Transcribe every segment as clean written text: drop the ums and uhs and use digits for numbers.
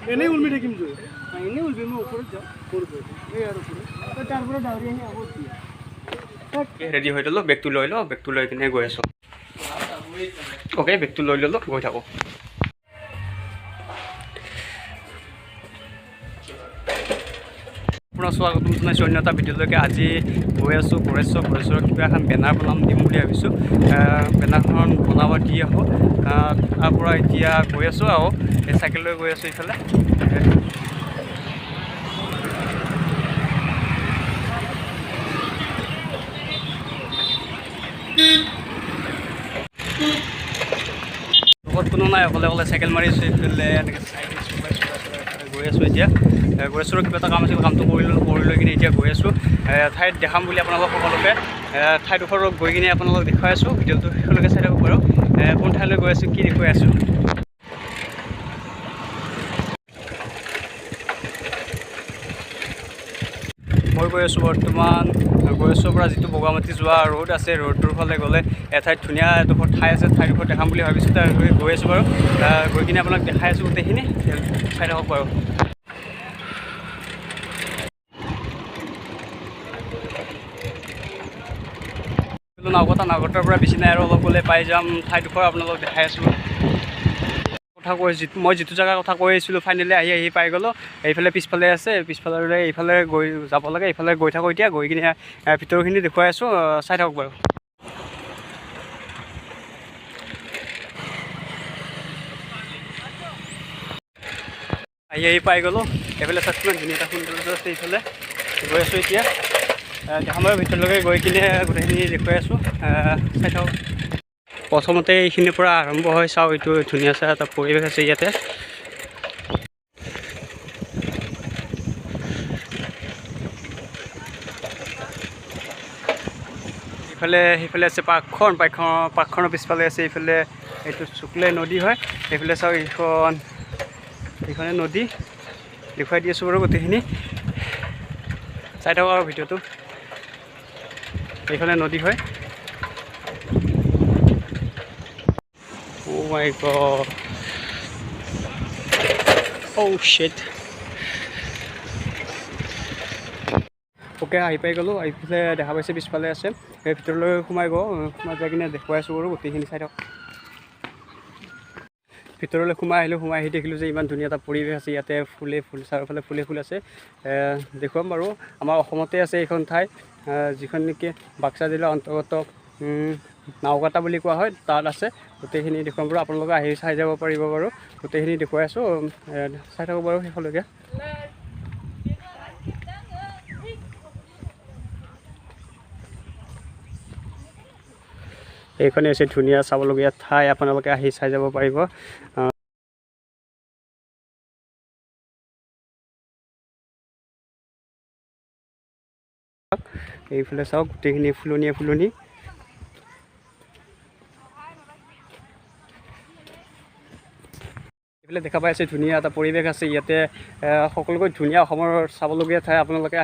এনেই উলমি থাকিম যে এনেই উলমি মই ওপৰত যাওঁ কৰিব এই আৰু তাৰ পৰা ডাউৰি আহি আকৌ ৰেডি হৈ ল'লোঁ বেগটো লৈ লওঁ বেগটো লৈ কিনে গৈ আছোঁ অ'কে বেগটো লৈ ল'লোঁ গৈ থাকোঁ আপোনাৰ স্বাগতম জনাইছোঁ অন্য এটা ভিডিঅ'লৈকে আজি গৈ আছোঁ গণেশৰ কিবা এখন বেনাৰ বনাম দিম বুলি ভাবিছোঁ বেনাৰখন বনাব দি আহোঁ তাৰ পৰা এতিয়া গৈ আছোঁ আৰু এই চাইকেল লৈ গৈ আছোঁ ইফালে লগত কোনো নাই অকলে অকলে চাইকেল মাৰিছোঁ এইফালে এনেকৈ গৈ আছোঁ এতিয়া গণেশৰ কিবা এটা কাম আছিল কামটো কৰি লৈ কিনে এতিয়া গৈ আছোঁ ঠাইত দেখাম বুলি আপোনালোক সকলোকে ঠাইডোখৰ গৈ কিনে আপোনালোকক দেখুৱাই আছোঁ ভিডিঅ'টো শেষলৈকে চাই থাকক বাৰু কোন ঠাইলৈ গৈ আছোঁ কি দেখুৱাই আছোঁ মই গৈ আছোঁ বৰ্তমান গণেশৰ পৰা যিটো বগামাটি যোৱা ৰোড আছে ৰোডটোৰ ফালে গ'লে এঠাইত ধুনীয়া এডোখৰ ঠাই আছে ঠাইডোখৰ দেখাম বুলি ভাবিছোঁ তাৰ গৈ আছোঁ বাৰু গৈ কিনে আপোনাক দেখাই আছোঁ গোটেইখিনি চাই থাকক বাৰু নাওকটাৰ পৰা বেছি নাই আৰু অলপ গ'লে পাই যাম ঠাইডোখৰ আপোনালোকক দেখাই আছোঁ কথা কৈ মই যিটো জেগাৰ কথা কৈ আছিলোঁ ফাইনেলি আহি পাই গ'লোঁ এইফালে পিছফালে আছে পিছফালে এইফালে গৈ যাব লাগে এইফালে গৈ থাকোঁ এতিয়া গৈ কিনে ভিতৰখিনি দেখুৱাই আছোঁ চাই থাকক বাৰু আহি পাই গ'লোঁ এইফালে চাওকচোন ধুনীয়া এটা সুন্দৰ আছে এইফালে গৈ আছোঁ এতিয়া দেখাম বাৰু ভিতৰলৈকে গৈ কিনে গোটেইখিনি দেখুৱাই আছোঁ চাই থাকক প্ৰথমতে এইখিনিৰ পৰা আৰম্ভ হয় চাওঁ এইটো ধুনীয়া চাই এটা পৰিৱেশ আছে ইয়াতে সেইফালে আছে পাৰ্কখনৰ পিছফালে আছে এইফালে এইটো শুক্লাই নদী হয় এইফালে চাওঁ এইখনে নদী দেখুৱাই দি আছোঁ বাৰু গোটেইখিনি চাই থাকক আৰু ভিডিঅ'টো এইফালে নদী হয় Oh my god. Oh shit. আহি পাই গ'লোঁ এইফালে দেখা পাইছে পিছফালে আছে সেই ভিতৰলৈ সোমাই যাই কিনে দেখুৱাই আছোঁ বাৰু গোটেইখিনি চাই থাকক ভিতৰলৈ সোমাই আহি দেখিলোঁ যে ইমান ধুনীয়া এটা পৰিৱেশ আছে ইয়াতে চাৰিওফালে ফুল আছে দেখুৱাম বাৰু আমাৰ অসমতে আছে এইখন ঠাই যিখন নেকি বাক্সা জিলাৰ অন্তৰ্গত নাওকাটা বুলি কোৱা হয় তাত আছে গোটেইখিনি দেখুৱাম বাৰু আপোনালোকে আহি চাই যাব পাৰিব বাৰু গোটেইখিনি দেখুৱাই আছোঁ চাই থাকক বাৰু শেষলৈকে এইখনে হৈছে ধুনীয়া চাবলগীয়া ঠাই আপোনালোকে আহি চাই যাব পাৰিব এইফালে চাওক গোটেইখিনি ফুলনি এইফালে দেখা পাই আছে ধুনীয়া এটা পৰিৱেশ আছে ইয়াতে সকলোকৈ ধুনীয়া অসমৰ চাবলগীয়া ঠাই আপোনালোকে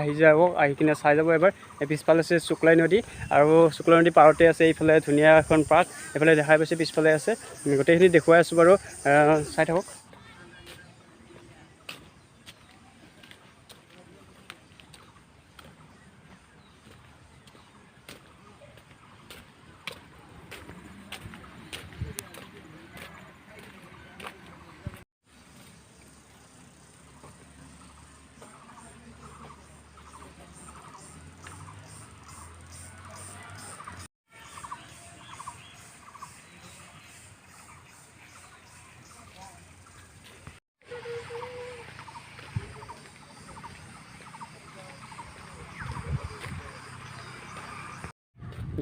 আহি কিনে চাই যাব এবাৰ পিছফালে আছে শুক্লাই নদী আৰু শুক্লাই নদী পাৰতে আছে এইফালে ধুনীয়া এখন পাৰ্ক এইফালে দেখা পাইছে পিছফালে আছে গোটেইখিনি দেখুৱাই আছোঁ বাৰু চাই থাকক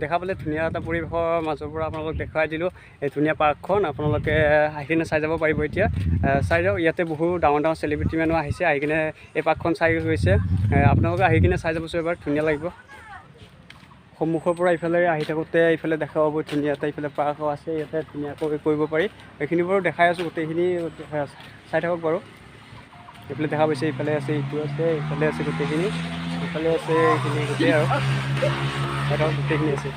দেখা পালে ধুনীয়া এটা পৰিৱেশৰ মাজৰ পৰা আপোনালোকক দেখুৱাই দিলোঁ এই ধুনীয়া পাৰ্কখন আপোনালোকে আহি কিনে চাই যাব পাৰিব এতিয়া চাই যাওক ইয়াতে বহু ডাঙৰ চেলিব্ৰিটি মানুহ আহিছে আহি কিনে এই পাৰ্কখন চাই গৈছে আপোনালোকে আহি কিনে চাই যাবচোন এবাৰ ধুনীয়া লাগিব সন্মুখৰ পৰা ইফালে আহি থাকোঁতে ইফালে দেখা পাব ধুনীয়া এটা ইফালে পাৰ্কো আছে ইয়াতে ধুনীয়াকৈ কৰিব পাৰি এইখিনি বাৰু দেখাই আছোঁ গোটেইখিনি চাই থাকক বাৰু এইফালে দেখা পাইছে ইফালে আছে ইটো আছে ইফালে আছে গোটেইখিনি এইফালে আছে এইখিনি গোটেই আৰু এটা গোটেইখিনি আছে।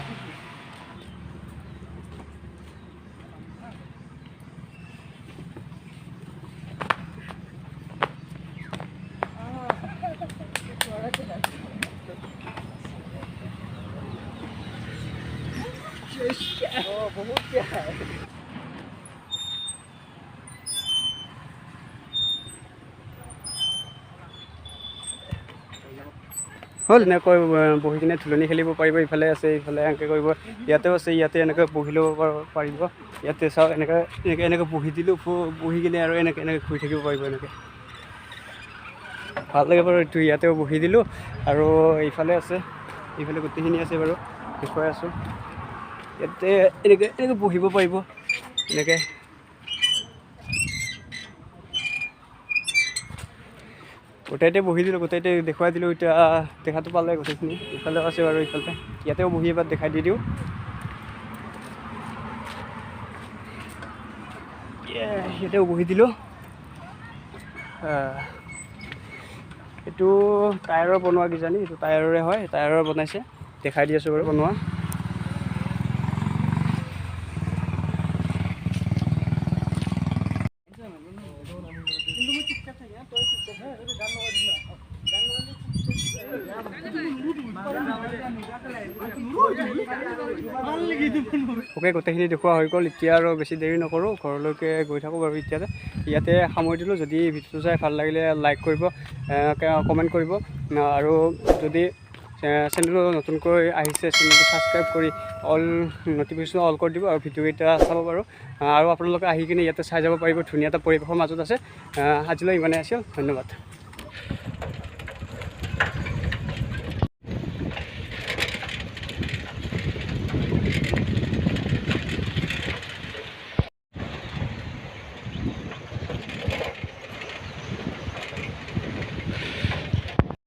হ'ল এনেকৈ বহি কিনে থুলনি খেলিব পাৰিব। ইফালে আছে, ইফালে এনেকৈ কৰিব, ইয়াতেও আছে, ইয়াতে এনেকৈ বহি ল'ব পাৰিব। ইয়াতে চাওক এনেকৈ বহি দিলোঁ, বহি কিনে আৰু এনেকৈ শুই থাকিব পাৰিব। এনেকৈ ভাল লাগে বাৰু। এইটো ইয়াতেও বহি দিলোঁ আৰু ইফালে আছে, ইফালে গোটেইখিনি আছে বাৰু, দেখুৱাই আছোঁ। ইয়াতে এনেকৈ বহিব পাৰিব এনেকৈ। গোটেইতে বহি দিলোঁ, গোটেইতে দেখুৱাই দিলোঁ। এতিয়া দেখাটো পালে গোটেইখিনি। ইফালেও আছে বাৰু, ইফালে ইয়াতেও বহি এবাৰ দেখাই দি দিওঁ। ইয়াতেও বহি দিলোঁ। এইটো টায়াৰৰ বনোৱা কিজানি, এইটো টায়াৰৰে হয়, টায়াৰৰ বনাইছে, দেখাই দি আছোঁ বাৰু বনোৱা। ওকে, গোটেইখিনি দেখুওৱা হৈ গ'ল। এতিয়া আৰু বেছি দেৰি নকৰোঁ, ঘৰলৈকে গৈ থাকোঁ বাৰু। ইয়াতে সামৰি দিলোঁ। যদি ভিডিঅ'টো চাই ভাল লাগিলে লাইক কৰিব, কমেণ্ট কৰিব, আৰু যদি চেনেলটো নতুনকৈ আহিছে চেনেলটো ছাবস্ক্ৰাইব কৰি অল নটিফিকেশ্যন অল কৰি দিব, আৰু ভিডিঅ'কেইটা চাব পাৰোঁ। আৰু আপোনালোকে আহি কিনে ইয়াতে চাই যাব পাৰিব। ধুনীয়া এটা পৰিৱেশৰ মাজত আছে। আজিলৈ ইমানেই আছিল, ধন্যবাদ।